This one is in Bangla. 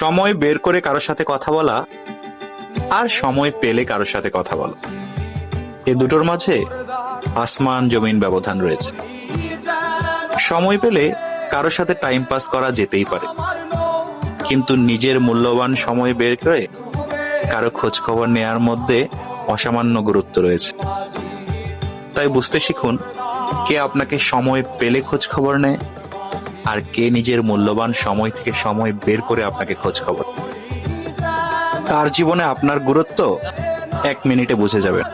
সময় বের করে কারোর সাথে কথা বলা আর সময় পেলে কারোর সাথে কথা বলা, এ দুটোর মাঝে আসমান জমিন ব্যবধান রয়েছে। সময় পেলে কারোর সাথে টাইম পাস করা যেতেই পারে, কিন্তু নিজের মূল্যবান সময় বের করে কারো খোঁজ খবর নেয়ার মধ্যে অসামান্য গুরুত্ব রয়েছে। তাই বুঝতে শিখুন, কে আপনাকে সময় পেলে খোঁজ খবর নেয় আর কে নিজের মূল্যবান সময় থেকে সময় বের করে আপনাকে খোঁজ খবর। তার জীবনে আপনার গুরুত্ব 1 মিনিটে বুঝে যাবেন।